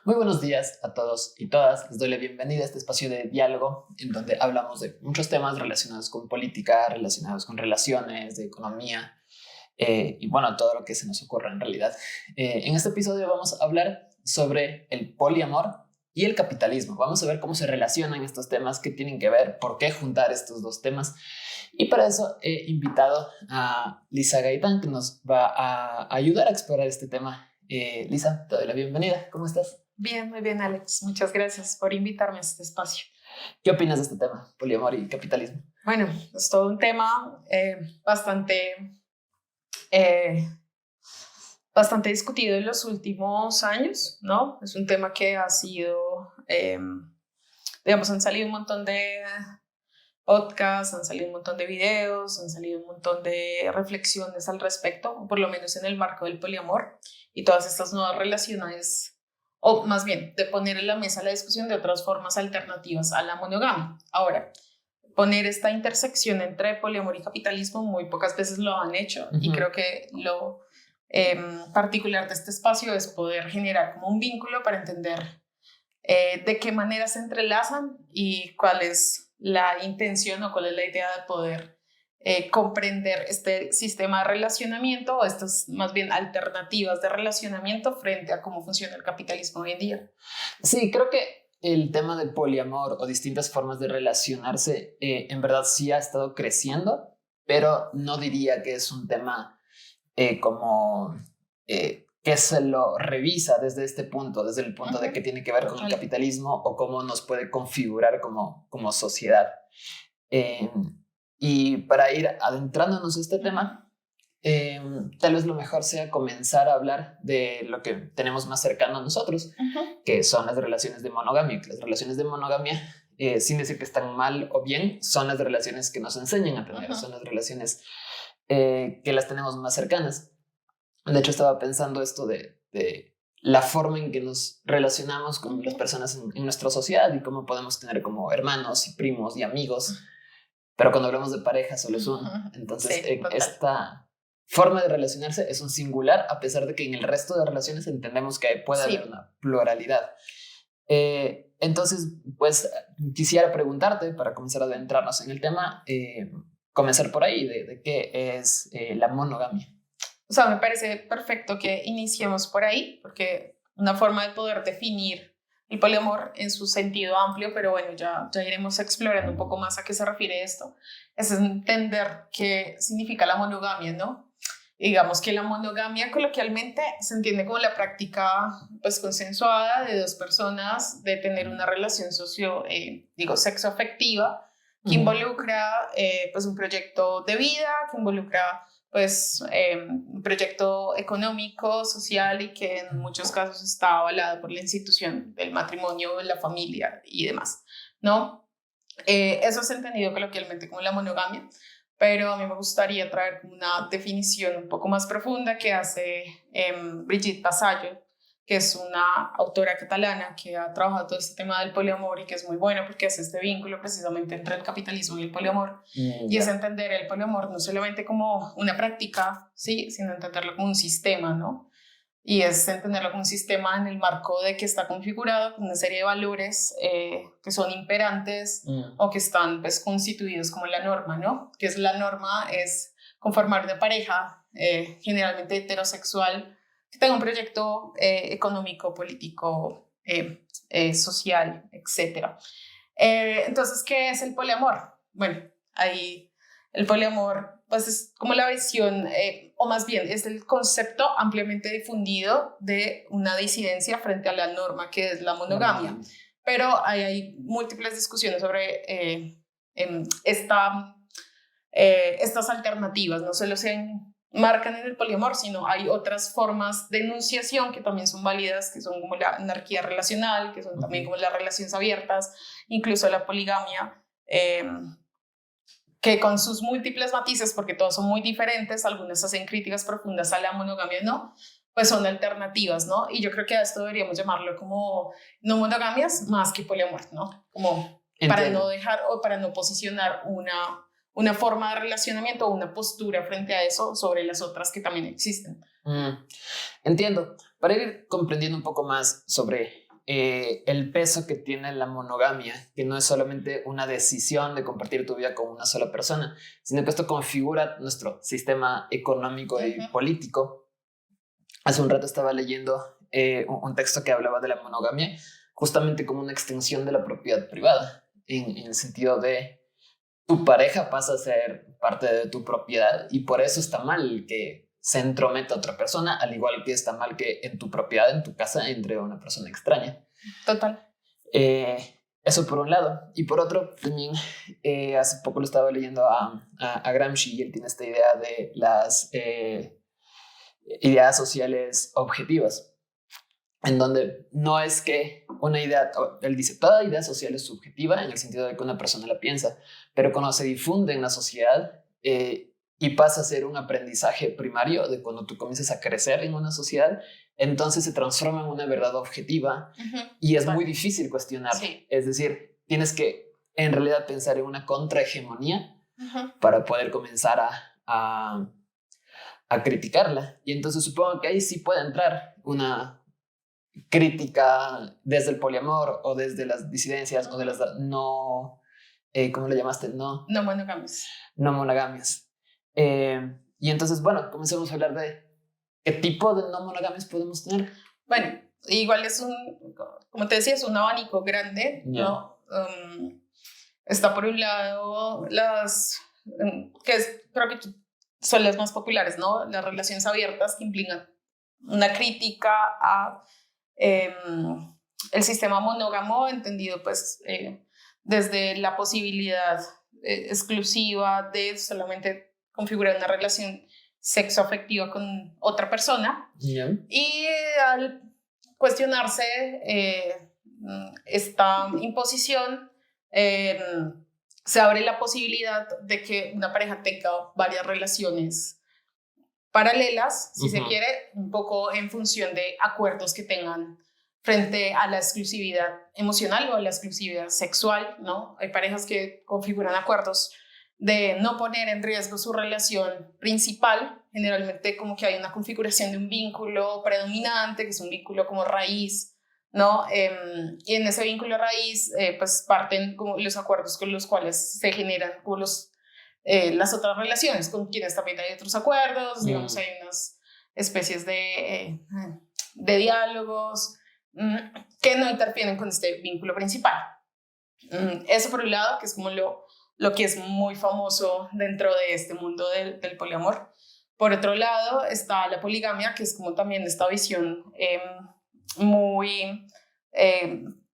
Muy buenos días a todos y todas. Les doy la bienvenida a este espacio de diálogo en donde hablamos de muchos temas relacionados con política, relacionados con relaciones, de economía y bueno, todo lo que se nos ocurra en realidad. En este episodio vamos a hablar sobre el poliamor y el capitalismo. Vamos a ver cómo se relacionan estos temas, qué tienen que ver, por qué juntar estos dos temas. Y para eso he invitado a Lisa Gaitán, que nos va a ayudar a explorar este tema. Lisa, te doy la bienvenida. ¿Cómo estás? Bien, muy bien, Alex. Muchas gracias por invitarme a este espacio. ¿Qué opinas de este tema, poliamor y capitalismo? Bueno, es todo un tema bastante discutido en los últimos años, ¿no? Es un tema que ha sido, han salido un montón de podcasts, han salido un montón de videos, han salido un montón de reflexiones al respecto, o por lo menos en el marco del poliamor y todas estas nuevas relaciones, o más bien de poner en la mesa la discusión de otras formas alternativas a la monogamia. Ahora, poner esta intersección entre poliamor y capitalismo muy pocas veces lo han hecho, y creo que lo particular de este espacio es poder generar como un vínculo para entender de qué manera se entrelazan y cuál es la intención o cuál es la idea de poder comprender este sistema de relacionamiento o estas más bien alternativas de relacionamiento frente a cómo funciona el capitalismo hoy en día. Sí, creo que el tema del poliamor o distintas formas de relacionarse en verdad sí ha estado creciendo, pero no diría que es un tema que se lo revisa desde este punto, desde el punto de que tiene que ver con el capitalismo o cómo nos puede configurar como sociedad. Y para ir adentrándonos a este tema, tal vez lo mejor sea comenzar a hablar de lo que tenemos más cercano a nosotros, que son las relaciones de monogamia. Las relaciones de monogamia, sin decir que están mal o bien, son las relaciones que nos enseñan a tener, son las relaciones que las tenemos más cercanas. De hecho, estaba pensando esto de la forma en que nos relacionamos con las personas en nuestra sociedad y cómo podemos tener como hermanos y primos y amigos. Pero cuando hablamos de pareja solo es uno. Entonces, sí, esta forma de relacionarse es un singular, a pesar de que en el resto de relaciones entendemos que puede haber una pluralidad. Entonces, pues quisiera preguntarte, para comenzar a adentrarnos en el tema, comenzar por ahí, de qué es la monogamia. O sea, me parece perfecto que iniciemos por ahí, porque una forma de poder definir el poliamor en su sentido amplio, pero bueno, ya iremos explorando un poco más a qué se refiere esto, es entender qué significa la monogamia, ¿no? Digamos que la monogamia coloquialmente se entiende como la práctica pues consensuada de dos personas de tener una relación sexoafectiva que involucra pues un proyecto de vida, que involucra pues un proyecto económico, social y que en muchos casos está avalado por la institución del matrimonio, la familia y demás, ¿no? Eso es entendido coloquialmente como la monogamia, pero a mí me gustaría traer una definición un poco más profunda que hace Brigitte Vasallo, que es una autora catalana que ha trabajado todo este tema del poliamor y que es muy bueno porque hace este vínculo precisamente entre el capitalismo y el poliamor. Y es entender el poliamor no solamente como una práctica, ¿sí?, sino entenderlo como un sistema, ¿no? Y es entenderlo como un sistema en el marco de que está configurado con una serie de valores que son imperantes o que están pues constituidos como la norma, ¿no? Que es la norma, es conformar una pareja generalmente heterosexual que tenga un proyecto económico, político, social, etc. Entonces, ¿qué es el poliamor? Bueno, ahí el poliamor pues es como la visión, o más bien es el concepto ampliamente difundido de una disidencia frente a la norma que es la monogamia. Pero hay múltiples discusiones sobre estas alternativas, no solo se marcan en el poliamor, sino hay otras formas de enunciación que también son válidas, que son como la anarquía relacional, que son también como las relaciones abiertas, incluso la poligamia, que con sus múltiples matices, porque todos son muy diferentes, algunas hacen críticas profundas a la monogamia, ¿no? Pues son alternativas, ¿no? Y yo creo que a esto deberíamos llamarlo como no monogamias más que poliamor, ¿no? Como para no dejar o para no posicionar una forma de relacionamiento o una postura frente a eso sobre las otras que también existen. Entiendo. Para ir comprendiendo un poco más sobre el peso que tiene la monogamia, que no es solamente una decisión de compartir tu vida con una sola persona, sino que esto configura nuestro sistema económico y político. Hace un rato estaba leyendo un texto que hablaba de la monogamia justamente como una extensión de la propiedad privada, en el sentido de tu pareja pasa a ser parte de tu propiedad y por eso está mal que se entrometa otra persona, al igual que está mal que en tu propiedad, en tu casa, entre una persona extraña. Total. Eso por un lado. Y por otro, también hace poco lo estaba leyendo a Gramsci y él tiene esta idea de las ideas sociales objetivas, en donde no es que una idea, él dice, toda idea social es subjetiva en el sentido de que una persona la piensa, pero cuando se difunde en la sociedad y pasa a ser un aprendizaje primario de cuando tú comienzas a crecer en una sociedad, entonces se transforma en una verdad objetiva y es muy difícil cuestionar. Sí. Es decir, tienes que en realidad pensar en una contrahegemonía para poder comenzar a criticarla. Y entonces supongo que ahí sí puede entrar una crítica desde el poliamor o desde las disidencias o de las no, ¿cómo le llamaste? No monogamias. No monogamias. Y entonces, bueno, comencemos a hablar de qué tipo de no monogamias podemos tener. Bueno, igual es como te decía, es un abanico grande, ¿no? Está por un lado las, creo que son las más populares, ¿no? Las relaciones abiertas que implican una crítica a el sistema monógamo, entendido pues desde la posibilidad exclusiva de solamente configurar una relación sexoafectiva con otra persona. Y al cuestionarse esta imposición, se abre la posibilidad de que una pareja tenga varias relaciones paralelas, si se quiere, un poco en función de acuerdos que tengan frente a la exclusividad emocional o a la exclusividad sexual, ¿no? Hay parejas que configuran acuerdos de no poner en riesgo su relación principal, generalmente como que hay una configuración de un vínculo predominante, que es un vínculo como raíz, ¿no? Y en ese vínculo raíz, pues parten como los acuerdos con los cuales se generan como las otras relaciones, con quienes también hay otros acuerdos, digamos, hay unas especies de diálogos que no interfieren con este vínculo principal. Eso por un lado, que es como lo que es muy famoso dentro de este mundo del poliamor. Por otro lado está la poligamia, que es como también esta visión muy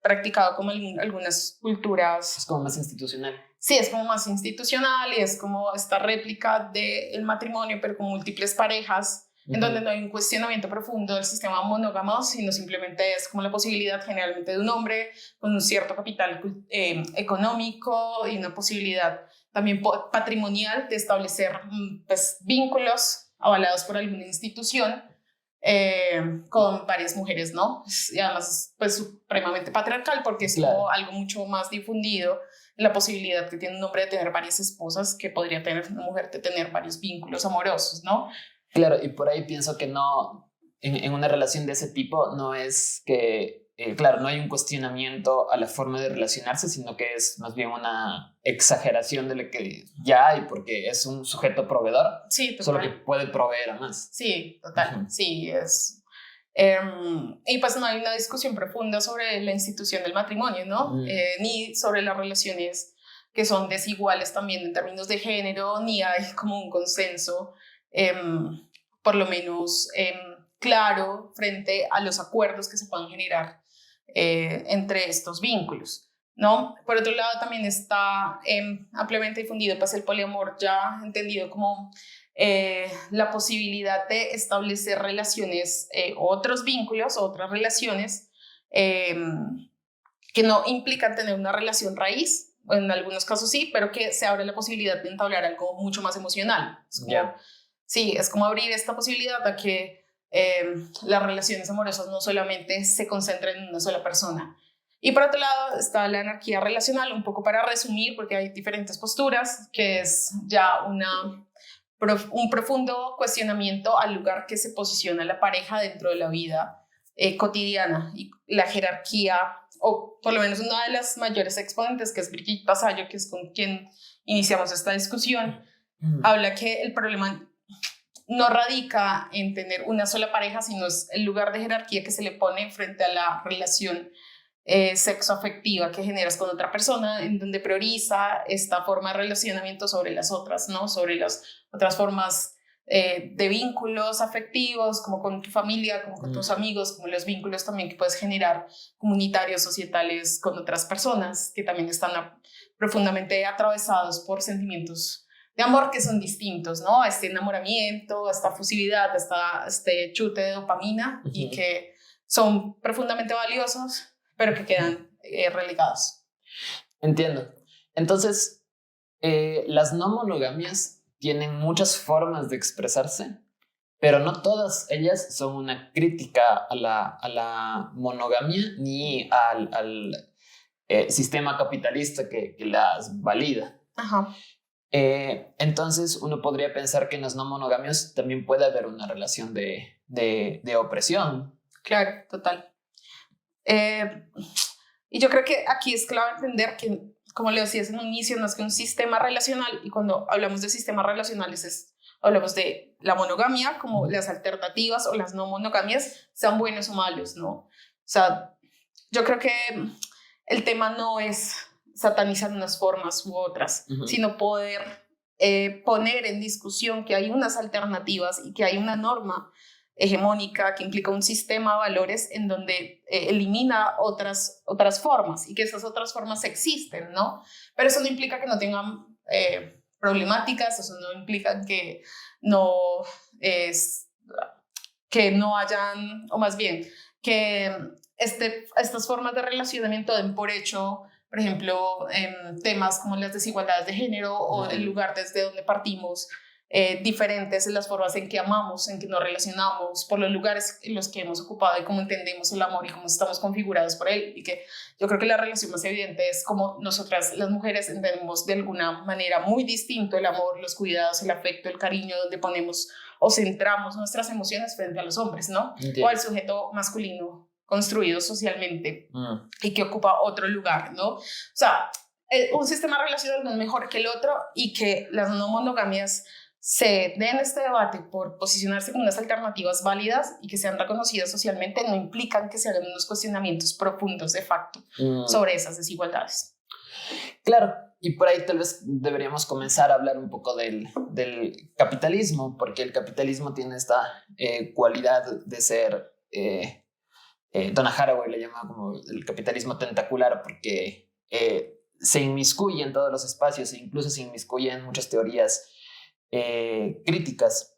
practicada como en algunas culturas. Es como más institucional. Sí, es como más institucional y es como esta réplica del matrimonio, pero con múltiples parejas, en donde no hay un cuestionamiento profundo del sistema monógamo, sino simplemente es como la posibilidad generalmente de un hombre con un cierto capital económico y una posibilidad también patrimonial de establecer pues, vínculos avalados por alguna institución con varias mujeres, ¿no? Y además pues supremamente patriarcal porque es como algo mucho más difundido, la posibilidad que tiene un hombre de tener varias esposas que podría tener una mujer de tener varios vínculos amorosos, ¿no? Claro, y por ahí pienso que no, en una relación de ese tipo no es que, claro, no hay un cuestionamiento a la forma de relacionarse, sino que es más bien una exageración de lo que ya hay, porque es un sujeto proveedor, sí, solo que puede proveer a más. Sí, total, sí, es... y pues no hay una discusión profunda sobre la institución del matrimonio, ¿no? Ni sobre las relaciones que son desiguales también en términos de género, ni hay como un consenso por lo menos claro frente a los acuerdos que se puedan generar entre estos vínculos, ¿no? Por otro lado también está ampliamente difundido pues el poliamor, ya entendido como la posibilidad de establecer relaciones, otros vínculos, otras relaciones que no implican tener una relación raíz, en algunos casos sí, pero que se abre la posibilidad de entablar algo mucho más emocional. Sí, es como abrir esta posibilidad a que las relaciones amorosas no solamente se concentren en una sola persona. Y por otro lado está la anarquía relacional, un poco para resumir, porque hay diferentes posturas, que es ya un profundo cuestionamiento al lugar que se posiciona la pareja dentro de la vida cotidiana y la jerarquía, o por lo menos una de las mayores exponentes, que es Brigitte Pasallo, que es con quien iniciamos esta discusión, habla que el problema no radica en tener una sola pareja, sino es el lugar de jerarquía que se le pone frente a la relación sexoafectiva que generas con otra persona, en donde prioriza esta forma de relacionamiento sobre las otras, ¿no? Sobre las otras formas de vínculos afectivos, como con tu familia, como con tus amigos, como los vínculos también que puedes generar comunitarios, societales con otras personas que también están profundamente atravesados por sentimientos de amor que son distintos, ¿no? A este enamoramiento, a esta fusividad, a este chute de dopamina y que son profundamente valiosos, pero que quedan relegados. Entiendo. Entonces, las no monogamias tienen muchas formas de expresarse, pero no todas ellas son una crítica a la monogamia ni al sistema capitalista que las valida. Ajá. Entonces uno podría pensar que en las no monogamias también puede haber una relación de opresión. Claro, total. Y yo creo que aquí es clave entender que, como le decías en un inicio, no es que un sistema relacional, y cuando hablamos de sistemas relacionales hablamos de la monogamia como las alternativas o las no monogamias, sean buenos o malos, ¿no? O sea, yo creo que el tema no es satanizar unas formas u otras, sino poder poner en discusión que hay unas alternativas y que hay una norma hegemónica que implica un sistema de valores en donde elimina otras formas y que esas otras formas existen, ¿no? Pero eso no implica que no tengan problemáticas, eso no implica que no hayan, o más bien, que estas formas de relacionamiento den por hecho, por ejemplo, temas como las desigualdades de género o el lugar desde donde partimos, diferentes en las formas en que amamos, en que nos relacionamos, por los lugares en los que hemos ocupado y cómo entendemos el amor y cómo estamos configurados por él. Y que yo creo que la relación más evidente es cómo nosotras, las mujeres, entendemos de alguna manera muy distinto el amor, los cuidados, el afecto, el cariño, donde ponemos o centramos nuestras emociones frente a los hombres, ¿no? Entiendo. O al sujeto masculino construido socialmente y que ocupa otro lugar, ¿no? O sea, un sistema relacional no es mejor que el otro y que las no monogamias se den este debate por posicionarse como unas alternativas válidas y que sean reconocidas socialmente no implican que se hagan unos cuestionamientos profundos de facto sobre esas desigualdades. Claro, y por ahí tal vez deberíamos comenzar a hablar un poco del capitalismo, porque el capitalismo tiene esta cualidad de ser... Donna Haraway le llama como el capitalismo tentacular porque se inmiscuye en todos los espacios e incluso se inmiscuye en muchas teorías críticas.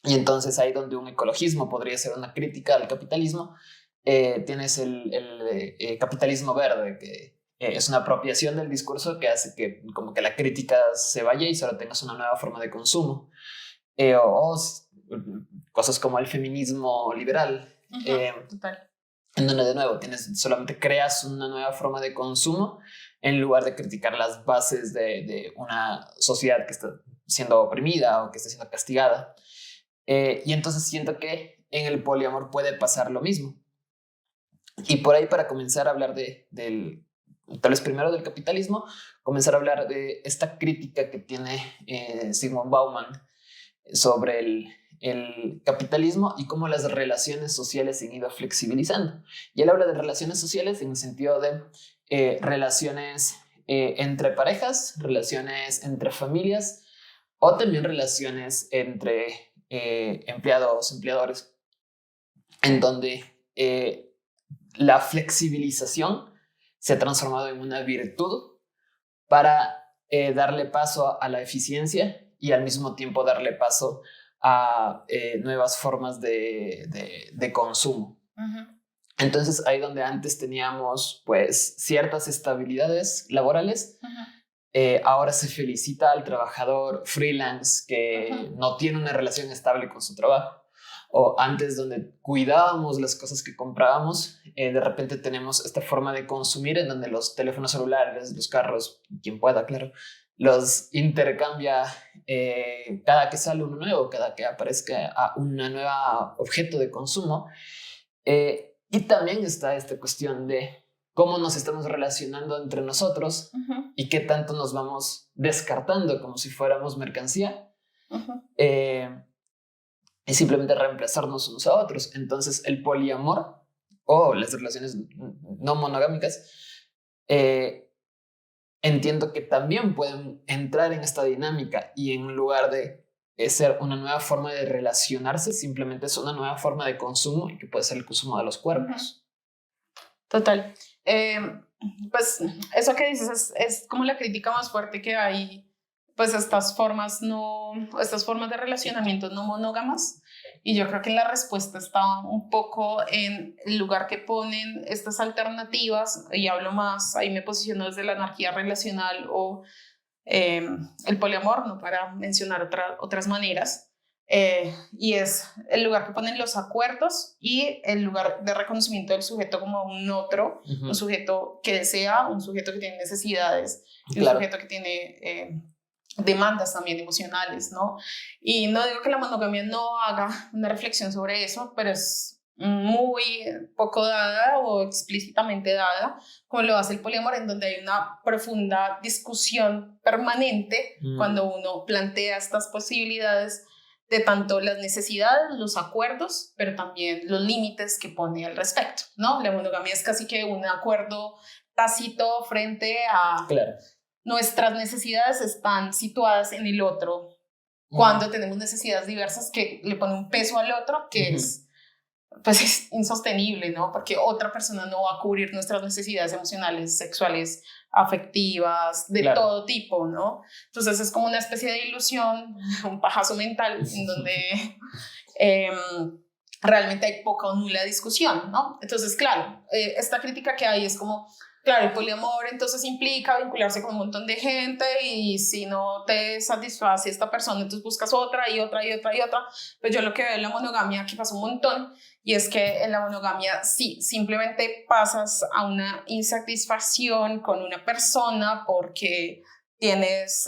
Y entonces ahí donde un ecologismo podría ser una crítica al capitalismo, tienes el capitalismo verde, que es una apropiación del discurso que hace que como que la crítica se vaya y solo tengas una nueva forma de consumo. O cosas como el feminismo liberal. Total. En donde de nuevo solamente creas una nueva forma de consumo en lugar de criticar las bases de una sociedad que está siendo oprimida o que está siendo castigada. Y entonces siento que en el poliamor puede pasar lo mismo. Y por ahí, para comenzar a hablar tal vez primero del capitalismo, comenzar a hablar de esta crítica que tiene Zygmunt Bauman sobre el capitalismo y cómo las relaciones sociales se han ido flexibilizando. Y él habla de relaciones sociales en el sentido de relaciones entre parejas, relaciones entre familias o también relaciones entre empleados, empleadores, en donde la flexibilización se ha transformado en una virtud para darle paso a la eficiencia y al mismo tiempo darle paso a nuevas formas de consumo. Entonces ahí donde antes teníamos pues ciertas estabilidades laborales, ahora se felicita al trabajador freelance que no tiene una relación estable con su trabajo. O antes donde cuidábamos las cosas que comprábamos, de repente tenemos esta forma de consumir en donde los teléfonos celulares, los carros, quien pueda, claro, los intercambia cada que sale uno nuevo, cada que aparezca un nuevo objeto de consumo. Y también está esta cuestión de cómo nos estamos relacionando entre nosotros y qué tanto nos vamos descartando como si fuéramos mercancía y simplemente reemplazarnos unos a otros. Entonces el poliamor o las relaciones no monogámicas entiendo que también pueden entrar en esta dinámica y en lugar de ser una nueva forma de relacionarse, simplemente es una nueva forma de consumo y que puede ser el consumo de los cuerpos. Total. Pues eso que dices es como la crítica más fuerte que hay, pues estas formas de relacionamiento no monógamas, y yo creo que la respuesta está un poco en el lugar que ponen estas alternativas, y hablo más, ahí me posiciono desde la anarquía relacional o el poliamor, no para mencionar otras maneras. Y es el lugar que ponen los acuerdos y el lugar de reconocimiento del sujeto como un otro, un sujeto que desea, un sujeto que tiene necesidades, y un sujeto que tiene demandas también emocionales, ¿no? Y no digo que la monogamia no haga una reflexión sobre eso, pero es muy poco dada o explícitamente dada, como lo hace el poliamor, en donde hay una profunda discusión permanente cuando uno plantea estas posibilidades de tanto las necesidades, los acuerdos, pero también los límites que pone al respecto, ¿no? La monogamia es casi que un acuerdo tácito frente a nuestras necesidades están situadas en el otro, cuando tenemos necesidades diversas que le ponen un peso al otro que pues es insostenible, ¿no? Porque otra persona no va a cubrir nuestras necesidades emocionales, sexuales, afectivas, de todo tipo, ¿no? Entonces es como una especie de ilusión, un pajazo mental en donde realmente hay poca o nula discusión, ¿no? Entonces, claro, esta crítica que hay es como, claro, el poliamor entonces implica vincularse con un montón de gente y si no te satisface esta persona, entonces buscas otra y otra y otra y otra. Pues yo lo que veo en la monogamia, que pasa un montón, y es que en la monogamia sí, simplemente pasas a una insatisfacción con una persona porque tienes,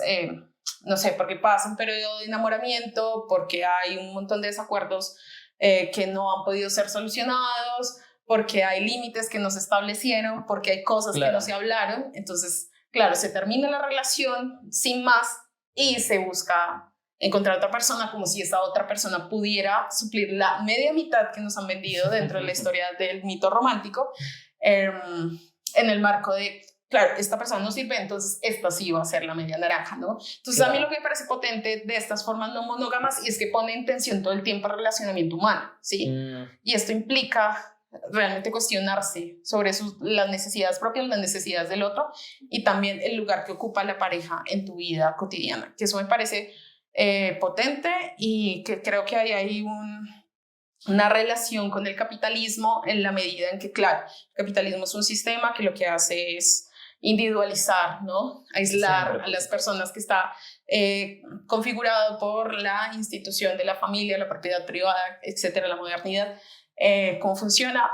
no sé, porque pasa un periodo de enamoramiento, porque hay un montón de desacuerdos que no han podido ser solucionados, porque hay límites que no se establecieron, porque hay cosas que no se hablaron. Entonces, claro, se termina la relación sin más y se busca encontrar otra persona, como si esa otra persona pudiera suplir la media mitad que nos han vendido dentro de la historia del mito romántico, en el marco de, claro, esta persona no sirve, entonces esta sí va a ser la media naranja, ¿no? Entonces a mí lo que me parece potente de estas formas no monógamas es que pone en tensión todo el tiempo el relacionamiento humano, ¿sí? Y esto implica realmente cuestionarse sobre las necesidades propias, las necesidades del otro, y también el lugar que ocupa la pareja en tu vida cotidiana, que eso me parece potente, y que creo que hay ahí una relación con el capitalismo en la medida en que, claro, el capitalismo es un sistema que lo que hace es individualizar, ¿no? Aislar a las personas, que está configurado por la institución de la familia, la propiedad privada, etcétera, la modernidad. Cómo funciona,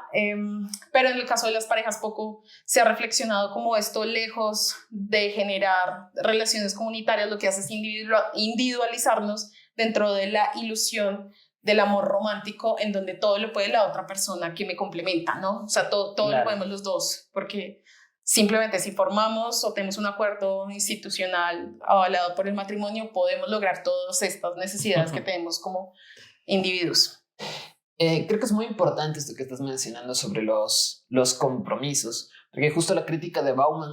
pero en el caso de las parejas poco se ha reflexionado como esto, lejos de generar relaciones comunitarias, lo que hace es individualizarnos dentro de la ilusión del amor romántico, en donde todo lo puede la otra persona que me complementa, ¿no? O sea, todo lo podemos los dos, porque simplemente si formamos o tenemos un acuerdo institucional avalado por el matrimonio, podemos lograr todas estas necesidades que tenemos como individuos. Creo que es muy importante esto que estás mencionando sobre los compromisos, porque justo la crítica de Bauman,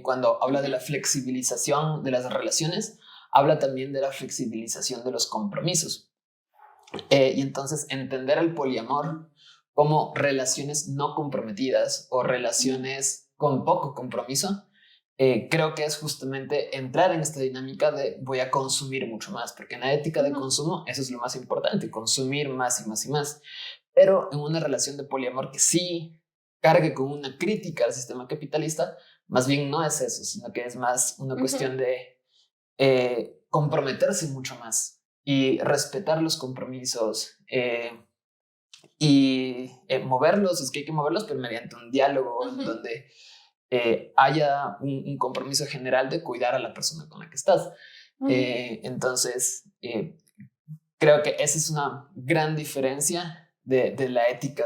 cuando habla de la flexibilización de las relaciones, habla también de la flexibilización de los compromisos. Y entonces entender el poliamor como relaciones no comprometidas o relaciones con poco compromiso, creo que es justamente entrar en esta dinámica de voy a consumir mucho más, porque en la ética de consumo eso es lo más importante, consumir más y más y más. Pero en una relación de poliamor que sí cargue con una crítica al sistema capitalista, más bien no es eso, sino que es más una cuestión de comprometerse mucho más y respetar los compromisos y moverlos, es que hay que moverlos, pero mediante un diálogo donde haya un compromiso general de cuidar a la persona con la que estás. Entonces, creo que esa es una gran diferencia de la ética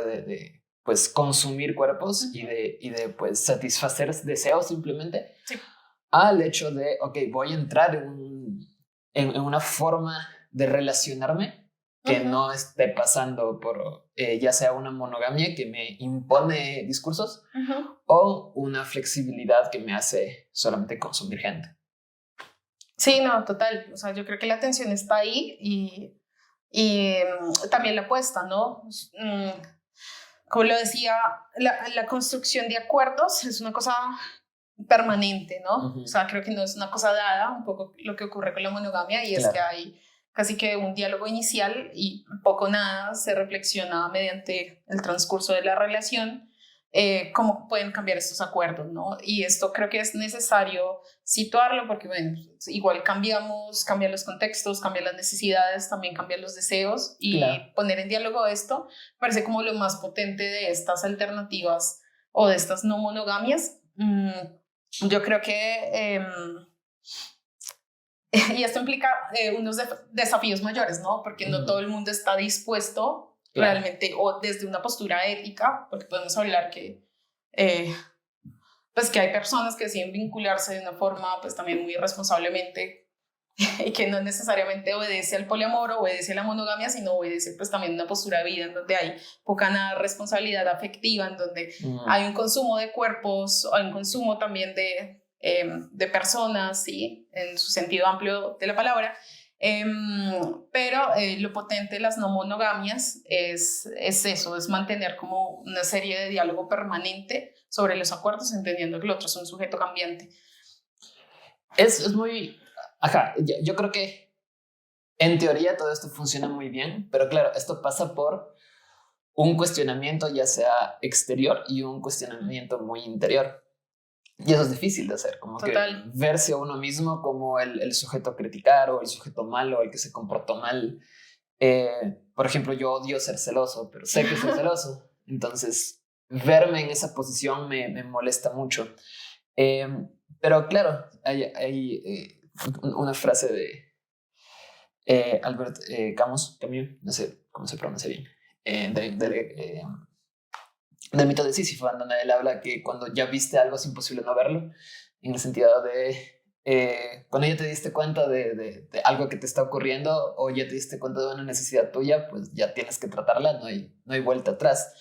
pues consumir cuerpos y de pues satisfacer deseos simplemente, Sí. al hecho de, ok, voy a entrar en una forma de relacionarme que no esté pasando por ya sea una monogamia que me impone discursos o una flexibilidad que me hace solamente consumir gente. Sí, no, total. O sea, yo creo que la tensión está ahí y también la apuesta, ¿no? Como lo decía, la construcción de acuerdos es una cosa permanente, ¿no? O sea, creo que no es una cosa dada, un poco lo que ocurre con la monogamia, y es que hay casi que un diálogo inicial y poco nada se reflexiona mediante el transcurso de la relación, cómo pueden cambiar estos acuerdos, ¿no? Y esto creo que es necesario situarlo porque, bueno, igual cambian los contextos, cambian las necesidades, también cambian los deseos, y poner en diálogo esto parece como lo más potente de estas alternativas o de estas no monogamias. Yo creo que y esto implica unos desafíos mayores, ¿no? Porque no todo el mundo está dispuesto realmente, o desde una postura ética, porque podemos hablar que pues que hay personas que deciden vincularse de una forma pues también muy responsablemente y que no necesariamente obedece al poliamor o obedece a la monogamia, sino obedece pues también una postura de vida en donde hay poca nada responsabilidad afectiva, en donde hay un consumo de cuerpos, hay un consumo también de personas, ¿sí? En su sentido amplio de la palabra. Pero lo potente de las no monogamias es eso, es mantener como una serie de diálogo permanente sobre los acuerdos, entendiendo que el otro es un sujeto cambiante. Es muy... Ajá, yo creo que en teoría todo esto funciona muy bien, pero claro, esto pasa por un cuestionamiento ya sea exterior y un cuestionamiento muy interior. Y eso es difícil de hacer, como Total. que verse a uno mismo como el sujeto a criticar o el sujeto malo, el que se comportó mal. Por ejemplo, yo odio ser celoso, pero sé que soy celoso. Entonces, verme en esa posición me molesta mucho. Pero claro, hay una frase de Albert Camus, no sé cómo se pronuncia bien, del mito de Sísifo, en donde él habla que cuando ya viste algo es imposible no verlo, en el sentido de cuando ya te diste cuenta de algo que te está ocurriendo o ya te diste cuenta de una necesidad tuya, pues ya tienes que tratarla, no hay vuelta atrás.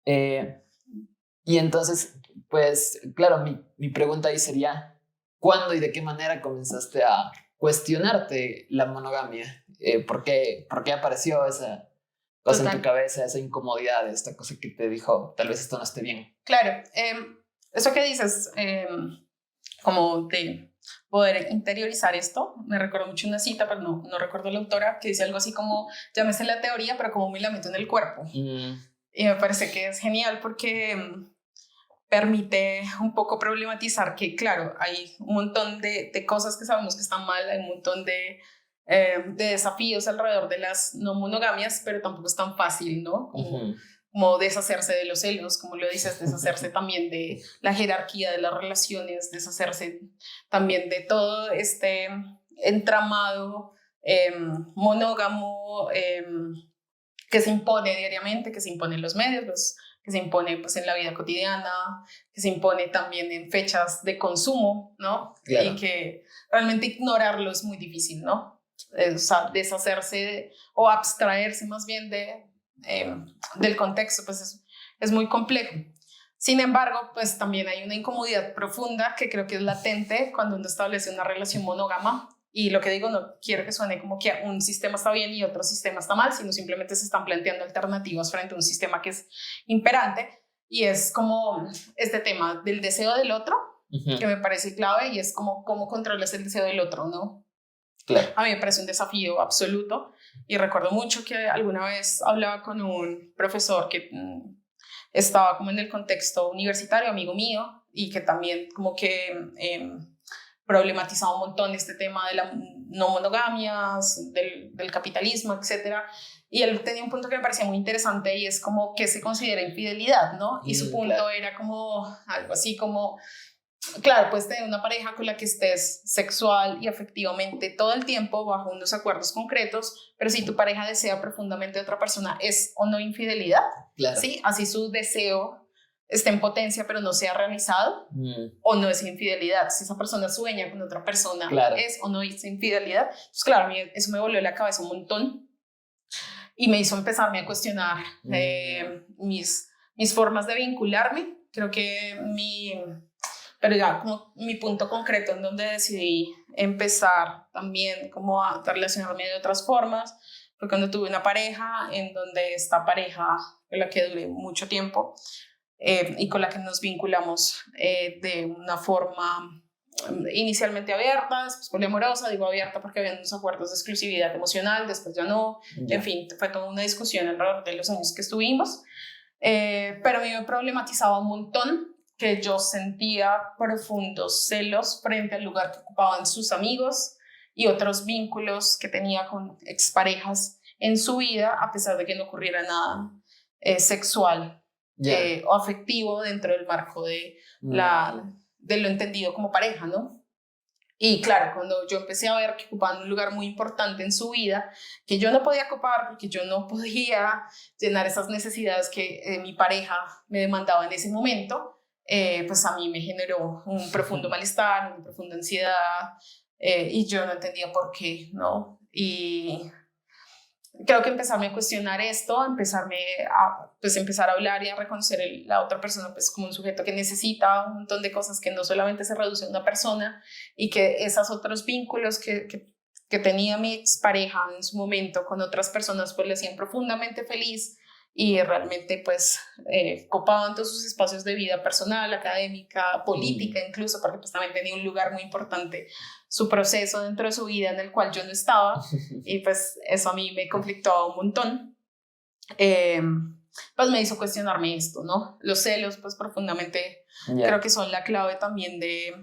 Y entonces, pues claro, mi pregunta ahí sería, ¿cuándo y de qué manera comenzaste a cuestionarte la monogamia? ¿Por qué apareció esa cosa en tu cabeza, esa incomodidad, esta cosa que te dijo, tal vez esto no esté bien? Claro, eso que dices, como de poder interiorizar esto, me recuerdo mucho una cita, pero no recuerdo la autora, que dice algo así como, llámese la teoría, pero como me la meto en el cuerpo. Y me parece que es genial porque permite un poco problematizar que, claro, hay un montón de cosas que sabemos que están mal, hay un montón de desafíos alrededor de las no monogamias, pero tampoco es tan fácil, ¿no? Como deshacerse de los celos, como lo dices, deshacerse también de la jerarquía de las relaciones, deshacerse también de todo este entramado monógamo que se impone diariamente, que se impone en los medios, pues, que se impone pues, en la vida cotidiana, que se impone también en fechas de consumo, ¿no? Claro. Y que realmente ignorarlo es muy difícil, ¿no? O sea, deshacerse o abstraerse más bien del contexto, pues es muy complejo. Sin embargo, pues también hay una incomodidad profunda que creo que es latente cuando uno establece una relación monógama. Y lo que digo, no quiero que suene como que un sistema está bien y otro sistema está mal, sino simplemente se están planteando alternativas frente a un sistema que es imperante. Y es como este tema del deseo del otro, que me parece clave, y es como cómo controlas el deseo del otro, ¿no? Claro. A mí me parece un desafío absoluto. Y recuerdo mucho que alguna vez hablaba con un profesor que estaba como en el contexto universitario, amigo mío, y que también como que problematizaba un montón este tema de las no monogamias, del capitalismo, etc. Y él tenía un punto que me parecía muy interesante y es como que se considera infidelidad, ¿no? Y su punto era como algo así como claro, puedes tener una pareja con la que estés sexual y afectivamente todo el tiempo bajo unos acuerdos concretos, pero si tu pareja desea profundamente a otra persona, ¿es o no infidelidad? Claro. ¿Sí? Así su deseo esté en potencia pero no sea realizado, o no es infidelidad. Si esa persona sueña con otra persona, claro. ¿es o no es infidelidad? Pues claro, a mí eso me volvió la cabeza un montón y me hizo empezarme a cuestionar mis formas de vincularme. Creo que pero ya como mi punto concreto en donde decidí empezar también como a relacionarme de otras formas fue cuando tuve una pareja en donde esta pareja, con la que duré mucho tiempo y con la que nos vinculamos de una forma inicialmente abierta, después poliamorosa. Digo abierta porque había unos acuerdos de exclusividad emocional, después ya no. En fin, fue toda una discusión alrededor de los años que estuvimos, pero a mí me problematizaba un montón que yo sentía profundos celos frente al lugar que ocupaban sus amigos y otros vínculos que tenía con exparejas en su vida, a pesar de que no ocurriera nada sexual o afectivo dentro del marco de lo entendido como pareja, ¿no? Y claro, cuando yo empecé a ver que ocupaban un lugar muy importante en su vida, que yo no podía ocupar porque yo no podía llenar esas necesidades que mi pareja me demandaba en ese momento, pues a mí me generó un profundo malestar, una profunda ansiedad, y yo no entendía por qué, ¿no? Y creo que empezarme a cuestionar esto, empezar a hablar y a reconocer la otra persona pues como un sujeto que necesita un montón de cosas, que no solamente se reduce a una persona, y que esos otros vínculos que tenía mi expareja en su momento con otras personas pues le hacían profundamente feliz y realmente pues copaban todos sus espacios de vida personal, académica, política incluso, porque pues también tenía un lugar muy importante su proceso dentro de su vida en el cual yo no estaba, y pues eso a mí me conflictó un montón. Pues me hizo cuestionarme esto, ¿no? Los celos pues profundamente creo que son la clave también de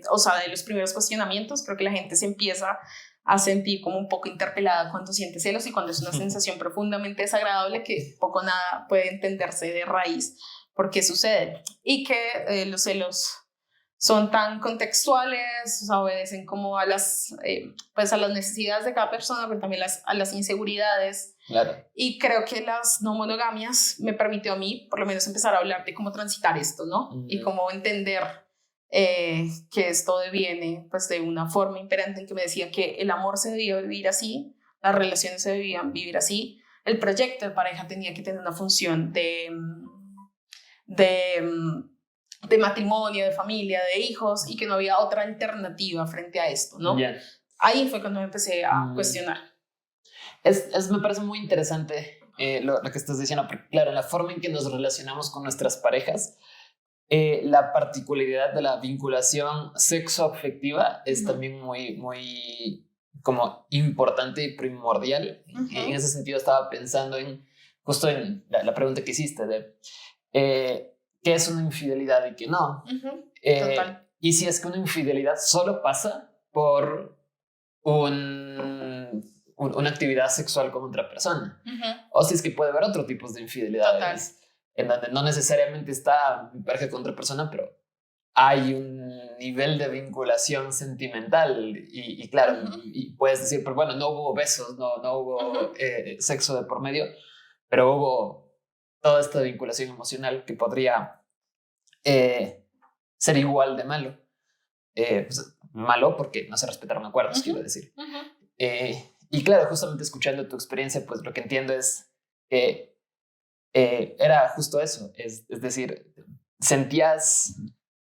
los primeros cuestionamientos. Creo que la gente se empieza a sentir como un poco interpelada cuando siente celos, y cuando es una sensación profundamente desagradable que poco o nada puede entenderse de raíz por qué sucede, y que los celos son tan contextuales, o sea, obedecen como a las necesidades de cada persona, pero también a las inseguridades. Claro. Y creo que las no monogamias me permitió a mí, por lo menos, empezar a hablar de cómo transitar esto, ¿no? Y cómo entender que esto deviene pues, de una forma imperante en que me decía que el amor se debía vivir así, las relaciones se debían vivir así, el proyecto de pareja tenía que tener una función de matrimonio, de familia, de hijos, y que no había otra alternativa frente a esto, ¿no? Ahí fue cuando me empecé a cuestionar. Me parece muy interesante lo que estás diciendo, porque claro, la forma en que nos relacionamos con nuestras parejas, la particularidad de la vinculación sexoafectiva es también muy, muy como importante y primordial. En ese sentido estaba pensando justo en la pregunta que hiciste de qué es una infidelidad y qué no. Total. Y si es que una infidelidad solo pasa por una actividad sexual con otra persona, o si es que puede haber otro tipo de infidelidades. Total. En donde no necesariamente está mi pareja con otra persona, pero hay un nivel de vinculación sentimental y claro, y puedes decir, pero bueno, no hubo besos, no hubo sexo de por medio, pero hubo toda esta vinculación emocional que podría ser igual de malo. Pues, malo porque no se respetaron acuerdos, quiero decir. Y claro, justamente escuchando tu experiencia, pues lo que entiendo es que era justo eso, es decir, sentías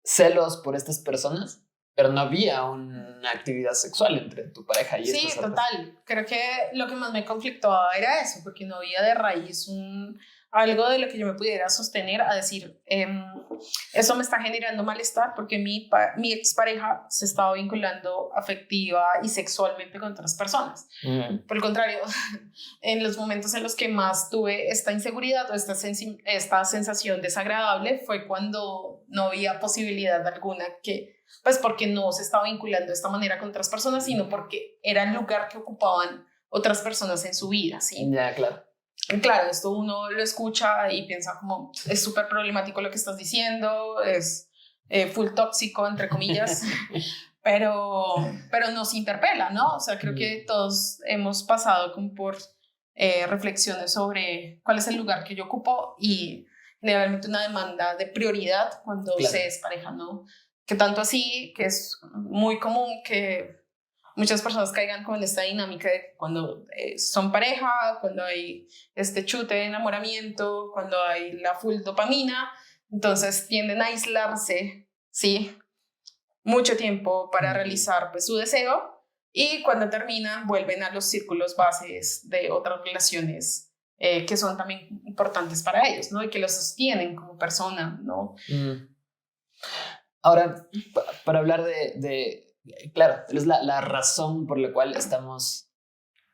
celos por estas personas, pero no había una actividad sexual entre tu pareja y estas otras. Sí, total. Creo que lo que más me conflictaba era eso, porque no había de raíz algo de lo que yo me pudiera sostener a decir, eso me está generando malestar porque mi expareja se estaba vinculando afectiva y sexualmente con otras personas. Por el contrario, en los momentos en los que más tuve esta inseguridad o esta sensación desagradable fue cuando no había posibilidad alguna pues porque no se estaba vinculando de esta manera con otras personas, sino porque era el lugar que ocupaban otras personas en su vida, ¿sí? Ya, claro. Claro, esto uno lo escucha y piensa como, es súper problemático lo que estás diciendo, es full tóxico, entre comillas, pero nos interpela, ¿no? O sea, creo que todos hemos pasado como por reflexiones sobre cuál es el lugar que yo ocupo y generalmente una demanda de prioridad cuando se es pareja, ¿no? Que tanto así que es muy común que muchas personas caigan con esta dinámica de cuando son pareja, cuando hay este chute de enamoramiento, cuando hay la full dopamina, entonces tienden a aislarse, ¿sí? Mucho tiempo para realizar pues, su deseo y cuando terminan vuelven a los círculos bases de otras relaciones que son también importantes para ellos, ¿no? Y que los sostienen como persona, ¿no? Ahora, para hablar claro, es la razón por la cual estamos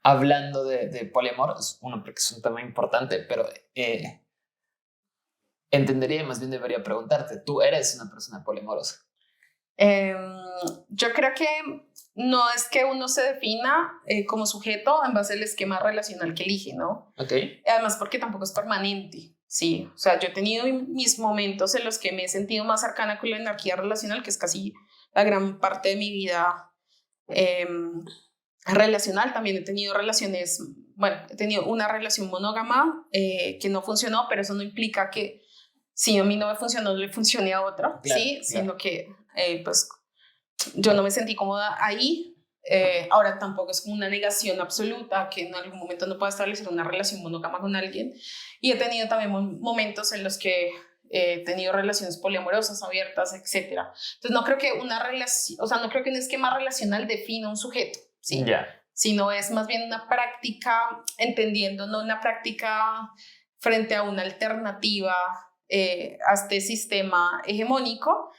hablando de poliamor, es uno, porque es un tema importante, pero entendería y más bien debería preguntarte, ¿tú eres una persona poliamorosa? Yo creo que no es que uno se defina como sujeto en base al esquema relacional que elige, ¿no? Okay. Además porque tampoco es permanente, sí. O sea, yo he tenido mis momentos en los que me he sentido más cercana con la anarquía relacional, que es casi la gran parte de mi vida relacional. También he tenido relaciones, bueno, he tenido una relación monógama que no funcionó, pero eso no implica que si a mí no me funcionó, no le funcione a otro, claro, ¿sí? Claro. Sino que pues yo no me sentí cómoda ahí. Ahora tampoco es como una negación absoluta que en algún momento no pueda establecer una relación monógama con alguien, y he tenido también momentos en los que he tenido relaciones poliamorosas, abiertas, etcétera. Entonces no creo que una relación, o sea, no creo que un esquema relacional defina un sujeto, ¿sí? Sino es más bien una práctica, entendiendo, no una práctica frente a una alternativa a este sistema hegemónico,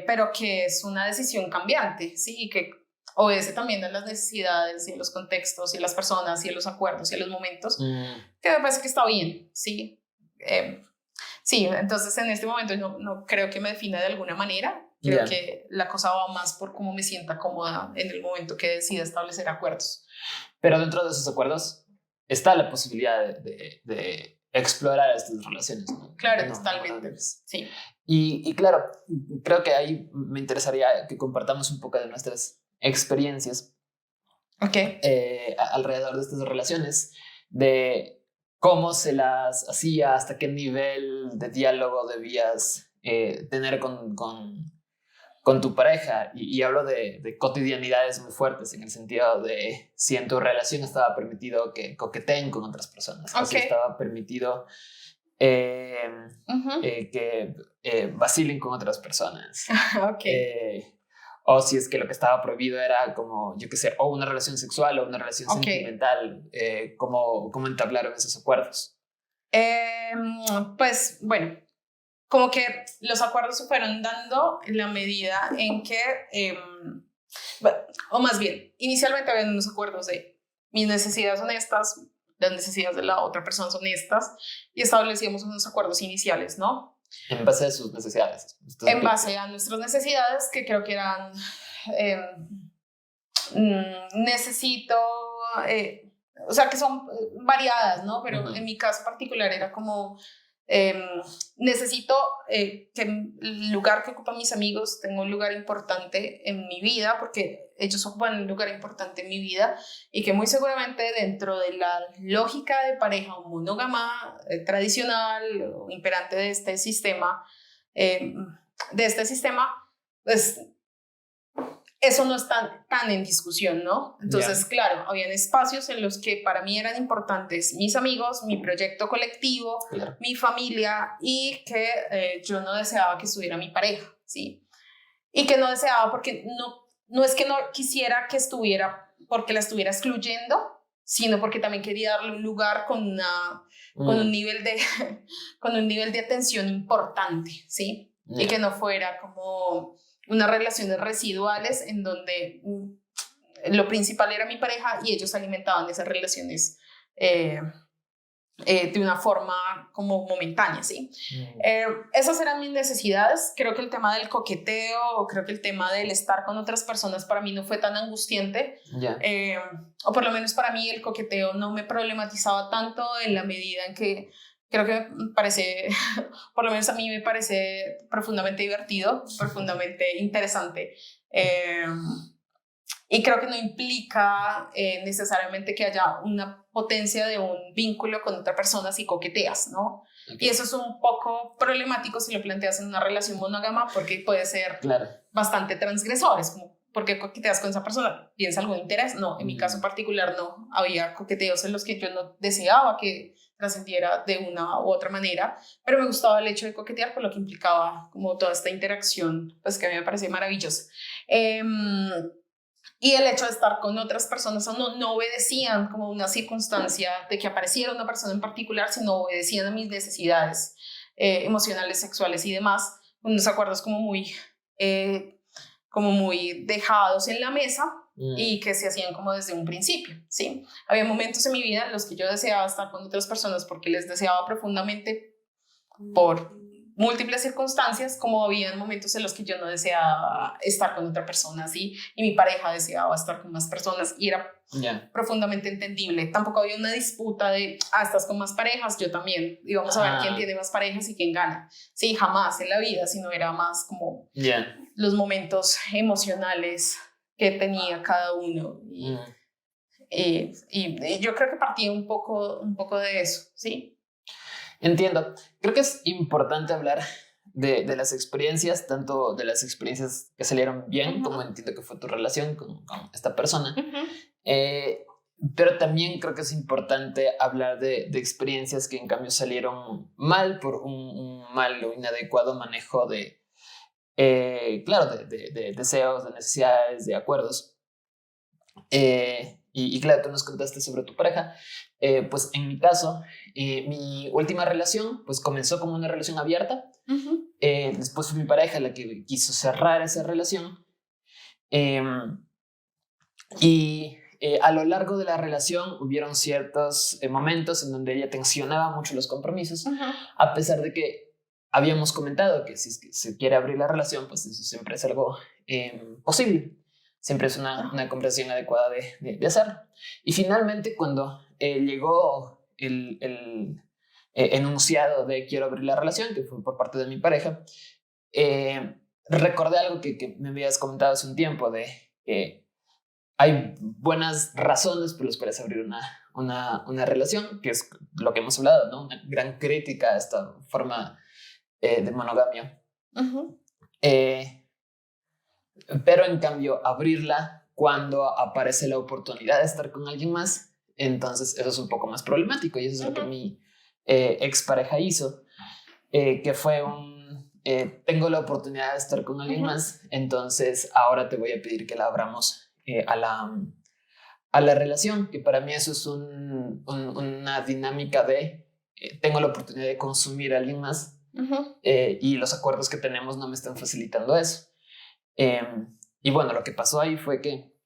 pero que es una decisión cambiante, ¿sí? Y que obedece también a las necesidades y a los contextos y a las personas y a los acuerdos y a los momentos, que me parece que está bien, ¿sí? Sí, entonces en este momento no creo que me defina de alguna manera. Creo que la cosa va más por cómo me sienta cómoda en el momento que decida establecer acuerdos. Pero dentro de esos acuerdos está la posibilidad de explorar estas relaciones, ¿no? Claro, totalmente, sí. Y claro, creo que ahí me interesaría que compartamos un poco de nuestras experiencias alrededor de estas relaciones, de cómo se las hacía, hasta qué nivel de diálogo debías tener con tu pareja, y hablo de cotidianidades muy fuertes, en el sentido de si en tu relación estaba permitido que coqueteen con otras personas, o si estaba permitido que vacilen con otras personas, o si es que lo que estaba prohibido era como, yo qué sé, o una relación sexual o una relación sentimental, ¿cómo entablaron esos acuerdos? Pues bueno, como que los acuerdos se fueron dando en la medida en que, o más bien, inicialmente habían unos acuerdos de mis necesidades son estas, las necesidades de la otra persona son estas, y establecíamos unos acuerdos iniciales, ¿no? En base a sus necesidades. En base a nuestras necesidades, que creo que eran, necesito, o sea, que son variadas, ¿no? Pero en mi caso particular era como, necesito que el lugar que ocupan mis amigos tenga un lugar importante en mi vida, porque ellos ocupan un lugar importante en mi vida, y que muy seguramente dentro de la lógica de pareja o monógama tradicional o imperante de este sistema, pues eso no está tan en discusión, ¿no? Entonces, claro, habían espacios en los que para mí eran importantes mis amigos, mi proyecto colectivo, mi familia, y que yo no deseaba que estuviera mi pareja, ¿sí? Y que no deseaba porque no es que no quisiera que estuviera porque la estuviera excluyendo, sino porque también quería darle un lugar con un nivel de atención importante, ¿sí? Y que no fuera como unas relaciones residuales en donde lo principal era mi pareja y ellos alimentaban esas relaciones de una forma como momentánea, ¿sí? Esas eran mis necesidades. Creo que el tema del coqueteo, o creo que el tema del estar con otras personas para mí no fue tan angustiante, o por lo menos para mí el coqueteo no me problematizaba tanto en la medida en que Creo que parece, por lo menos a mí me parece profundamente divertido, profundamente interesante. Y creo que no implica necesariamente que haya una potencia de un vínculo con otra persona si coqueteas, ¿no? Okay. Y eso es un poco problemático si lo planteas en una relación monógama porque puede ser bastante transgresor. Es como, ¿por qué coqueteas con esa persona? ¿Tienes algún interés? No, en mi caso particular no. Había coqueteos en los que yo no deseaba que trascendiera de una u otra manera, pero me gustaba el hecho de coquetear por lo que implicaba como toda esta interacción, pues que a mí me parece maravillosa. Y el hecho de estar con otras personas no obedecían como una circunstancia de que apareciera una persona en particular, sino obedecían a mis necesidades emocionales, sexuales y demás, unos acuerdos como muy dejados en la mesa y que se hacían como desde un principio, ¿sí? Había momentos en mi vida en los que yo deseaba estar con otras personas porque les deseaba profundamente por múltiples circunstancias, como había momentos en los que yo no deseaba estar con otra persona, ¿sí? Y mi pareja deseaba estar con más personas y era profundamente entendible. Tampoco había una disputa de, estás con más parejas, yo también, y vamos a ver quién tiene más parejas y quién gana. Sí, jamás en la vida, sino era más como los momentos emocionales que tenía cada uno. Y yo creo que partía un poco de eso, ¿sí? Entiendo. Creo que es importante hablar de las experiencias, tanto de las experiencias que salieron bien, como entiendo que fue tu relación con esta persona. Pero también creo que es importante hablar de experiencias que en cambio salieron mal por un mal o inadecuado manejo de deseos, de necesidades, de acuerdos. Y claro, tú nos contaste sobre tu pareja. Pues en mi caso, mi última relación pues comenzó como una relación abierta. Después fue mi pareja la que quiso cerrar esa relación. A lo largo de la relación hubieron ciertos momentos en donde ella tensionaba mucho los compromisos, a pesar de que habíamos comentado que si es que se quiere abrir la relación, pues eso siempre es algo posible. Siempre es una conversación adecuada de hacerlo. Y finalmente, cuando llegó el enunciado de quiero abrir la relación, que fue por parte de mi pareja, recordé algo que me habías comentado hace un tiempo, de que hay buenas razones por las cuales abrir una relación, que es lo que hemos hablado, ¿no? Una gran crítica a esta forma de monogamia. Pero en cambio, abrirla cuando aparece la oportunidad de estar con alguien más, entonces eso es un poco más problemático, y eso es lo que mi expareja hizo, que fue tengo la oportunidad de estar con alguien más, entonces ahora te voy a pedir que la abramos a la relación, que para mí eso es una dinámica de tengo la oportunidad de consumir a alguien más, y los acuerdos que tenemos no me están facilitando eso. Y bueno, lo que pasó ahí fue que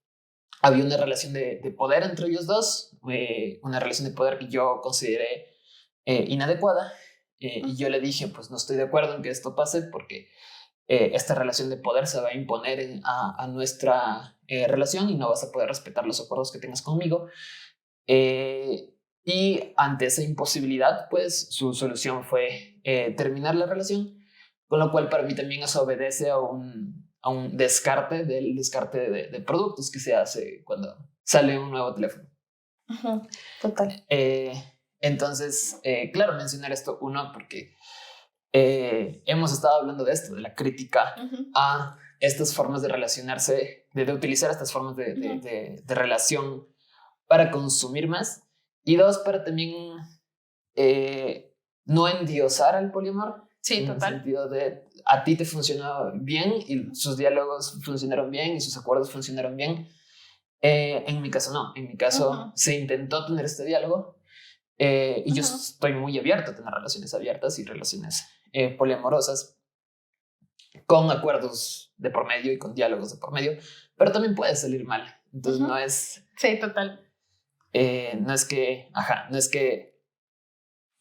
había una relación de poder entre ellos dos, una relación de poder que yo consideré inadecuada, y yo le dije, pues no estoy de acuerdo en que esto pase porque esta relación de poder se va a imponer a nuestra relación y no vas a poder respetar los acuerdos que tengas conmigo. Y ante esa imposibilidad, pues su solución fue terminar la relación, con lo cual para mí también eso obedece a un descarte de productos que se hace cuando sale un nuevo teléfono. Total. Entonces, claro, mencionar esto, uno, porque hemos estado hablando de esto, de la crítica a estas formas de relacionarse, de utilizar estas formas de relación para consumir más, y dos, para también no endiosar al poliamor. Sí, en el sentido de a ti te funcionó bien y sus diálogos funcionaron bien y sus acuerdos funcionaron bien. En mi caso no, en mi caso se intentó tener este diálogo, y yo estoy muy abierto a tener relaciones abiertas y relaciones poliamorosas con acuerdos de por medio y con diálogos de por medio, pero también puede salir mal. Entonces no es... Sí, total. No es que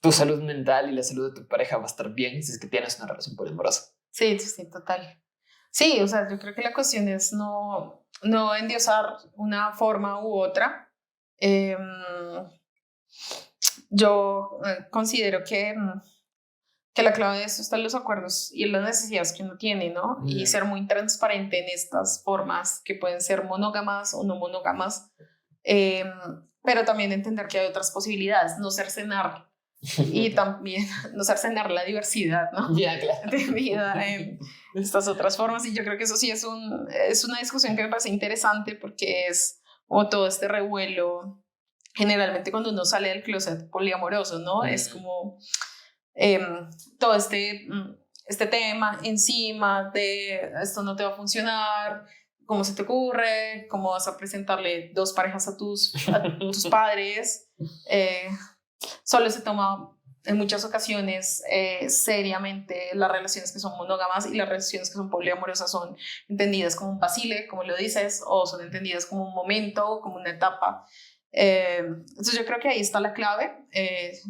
tu salud mental y la salud de tu pareja va a estar bien si es que tienes una relación poliamorosa. Sí, total. Sí, o sea, yo creo que la cuestión es no endiosar una forma u otra. Yo considero que la clave de esto está en los acuerdos y en las necesidades que uno tiene, ¿no? Y ser muy transparente en estas formas que pueden ser monógamas o no monógamas, pero también entender que hay otras posibilidades, no cercenar y también no cercenar la diversidad, ¿no? Claro. De vida en estas otras formas. Y yo creo que eso sí es una discusión que me parece interesante porque es como todo este revuelo, generalmente cuando uno sale del closet poliamoroso, ¿no? Es como todo este tema encima de esto no te va a funcionar, cómo se te ocurre, cómo vas a presentarle 2 parejas a tus padres. Solo se toma en muchas ocasiones seriamente las relaciones que son monógamas, y las relaciones que son poliamorosas son entendidas como un vacile, como lo dices, o son entendidas como un momento, como una etapa. Entonces yo creo que ahí está la clave.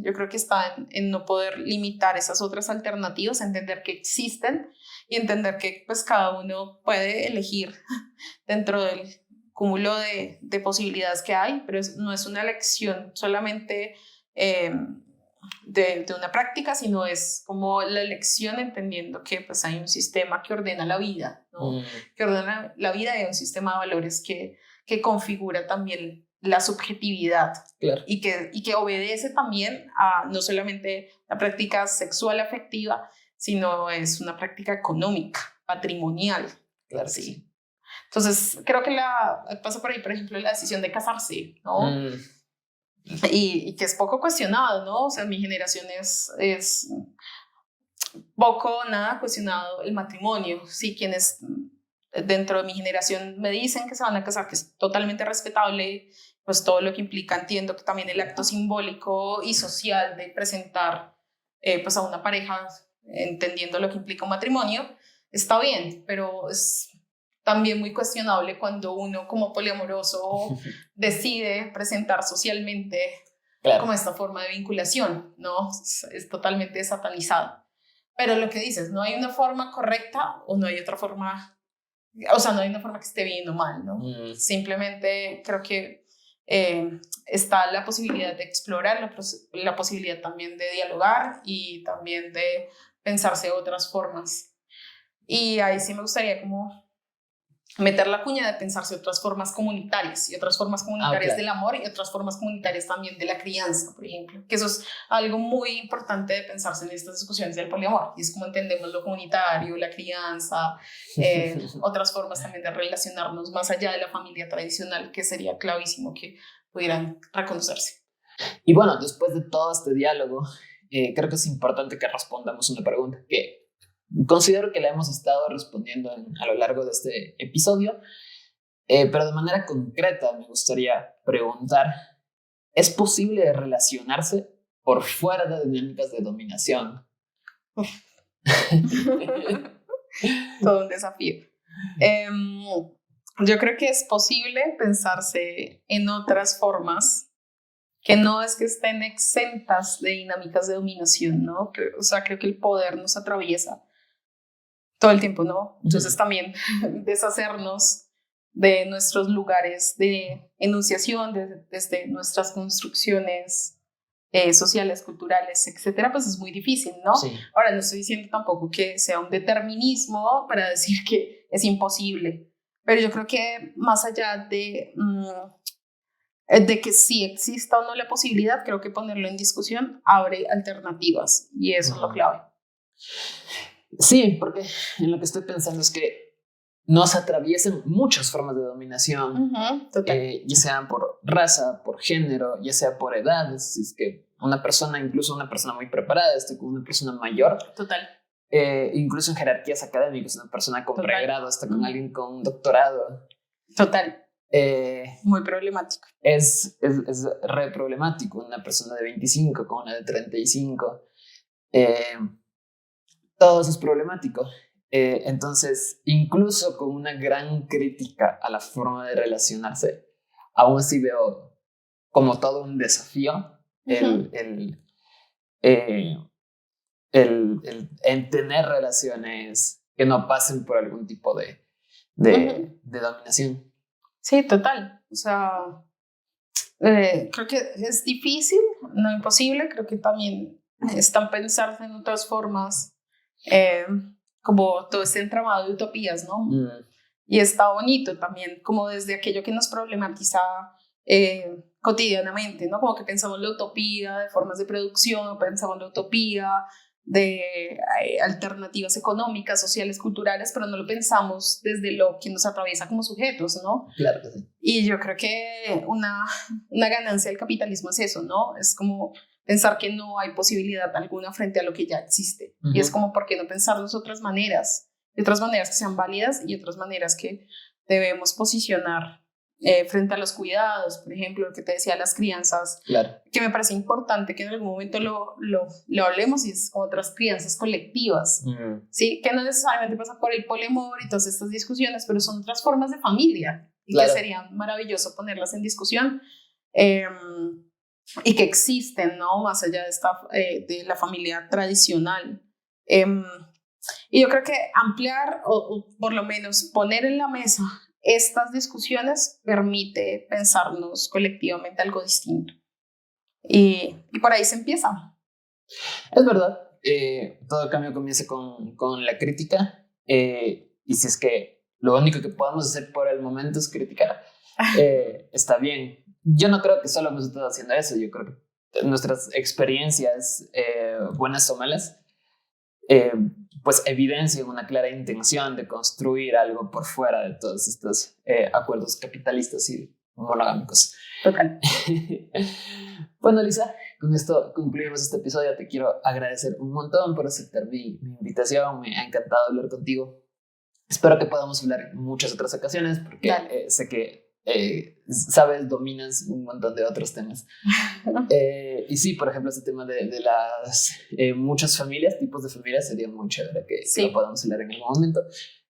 Yo creo que está en no poder limitar esas otras alternativas, entender que existen y entender que pues cada uno puede elegir dentro del cúmulo de posibilidades que hay, pero no es una elección solamente de una práctica, sino es como la elección entendiendo que pues hay un sistema que ordena la vida, ¿no? Que ordena la vida, y un sistema de valores que configura también la subjetividad. Claro. y que obedece también a no solamente la práctica sexual afectiva, sino es una práctica económica, patrimonial. Claro, sí. Entonces creo que pasa por ahí, por ejemplo, la decisión de casarse, ¿no? Y que es poco cuestionado, ¿no? O sea, mi generación es poco, nada cuestionado el matrimonio. Sí, quienes dentro de mi generación me dicen que se van a casar, que es totalmente respetable, pues todo lo que implica, entiendo que también el acto simbólico y social de presentar pues a una pareja, entendiendo lo que implica un matrimonio, está bien, pero es también muy cuestionable cuando uno como poliamoroso decide presentar socialmente como esta forma de vinculación, ¿no? Es totalmente satanizado. Pero lo que dices, no hay una forma correcta o no hay otra forma, o sea, no hay una forma que esté bien o mal, ¿no? Simplemente creo que está la posibilidad de explorar, la posibilidad también de dialogar y también de pensarse otras formas. Y ahí sí me gustaría como meter la cuña de pensarse otras formas comunitarias, y otras formas comunitarias del amor, y otras formas comunitarias también de la crianza, por ejemplo, que eso es algo muy importante de pensarse en estas discusiones del poliamor, y es como entendemos lo comunitario, la crianza, otras formas también de relacionarnos más allá de la familia tradicional, que sería clavísimo que pudieran reconocerse. Y bueno, después de todo este diálogo, creo que es importante que respondamos una pregunta que considero que la hemos estado respondiendo a lo largo de este episodio, pero de manera concreta me gustaría preguntar: ¿es posible relacionarse por fuera de dinámicas de dominación? Todo un desafío. Yo creo que es posible pensarse en otras formas que no es que estén exentas de dinámicas de dominación, ¿no? O sea, creo que el poder nos atraviesa todo el tiempo, ¿no? Entonces también deshacernos de nuestros lugares de enunciación, desde nuestras construcciones sociales, culturales, etcétera, pues es muy difícil, ¿no? Sí. Ahora, no estoy diciendo tampoco que sea un determinismo para decir que es imposible, pero yo creo que más allá de que sí exista o no la posibilidad, creo que ponerlo en discusión abre alternativas, y eso es lo clave. Sí, porque en lo que estoy pensando es que nos atraviesan muchas formas de dominación, ya sean por raza, por género, ya sea por edades. Es que una persona, incluso una persona muy preparada, esté con una persona mayor. Total. Incluso en jerarquías académicas, una persona con pregrado está con alguien con un doctorado. Total. Muy problemático. Es re problemático. Una persona de 25 con una de 35. Todo eso es problemático. Entonces, incluso con una gran crítica a la forma de relacionarse, aún así veo como todo un desafío el tener relaciones que no pasen por algún tipo de dominación. Sí, total. O sea, Creo que es difícil, no imposible. Creo que también están pensando en otras formas, eh, como todo este entramado de utopías, ¿no? Y está bonito también, como desde aquello que nos problematiza cotidianamente, ¿no? Como que pensamos la utopía de formas de producción, pensamos la utopía de alternativas económicas, sociales, culturales, pero no lo pensamos desde lo que nos atraviesa como sujetos, ¿no? Claro que sí. Y yo creo que una ganancia del capitalismo es eso, ¿no? Es como pensar que no hay posibilidad alguna frente a lo que ya existe. Y es como, ¿por qué no pensarnos otras maneras? Otras maneras que sean válidas y otras maneras que debemos posicionar frente a los cuidados, por ejemplo, lo que te decía, las crianzas, claro, que me parece importante que en algún momento lo hablemos, y es como otras crianzas colectivas, ¿sí? Que no necesariamente pasa por el poliamor y todas estas discusiones, pero son otras formas de familia y claro, que sería maravilloso ponerlas en discusión y que existen, ¿no? Más allá de la familia tradicional. Y yo creo que ampliar o por lo menos poner en la mesa estas discusiones permite pensarnos colectivamente algo distinto. Y por ahí se empieza. Es verdad. Todo cambio comienza con la crítica. Y si es que lo único que podemos hacer por el momento es criticar, está bien. Yo no creo que solo hemos estado haciendo eso. Yo creo que nuestras experiencias, buenas o malas, pues evidencian una clara intención de construir algo por fuera de todos estos acuerdos capitalistas y monogámicos. Total. Bueno, Lisa, con esto concluimos este episodio. Te quiero agradecer un montón por aceptar mi invitación. Me ha encantado hablar contigo. Espero que podamos hablar en muchas otras ocasiones porque sé que sabes, dominas un montón de otros temas. Y sí, por ejemplo, este tema de las muchas familias, tipos de familias, sería muy chévere que lo podamos hablar en algún momento.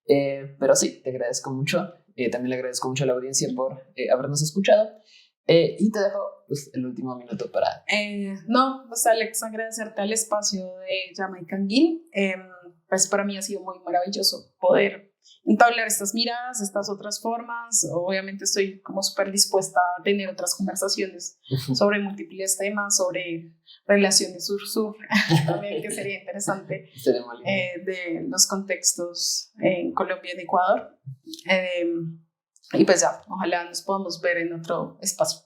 Pero sí, te agradezco mucho. También le agradezco mucho a la audiencia por habernos escuchado. Y te dejo pues, el último minuto para... No, pues Alex, agradecerte al espacio de Jamaican Gin. Pues para mí ha sido muy maravilloso poder entablar estas miradas, estas otras formas. Obviamente estoy como súper dispuesta a tener otras conversaciones sobre múltiples temas, sobre relaciones sur-sur, también que sería interesante, de los contextos en Colombia y en Ecuador. Y pues ya, ojalá nos podamos ver en otro espacio.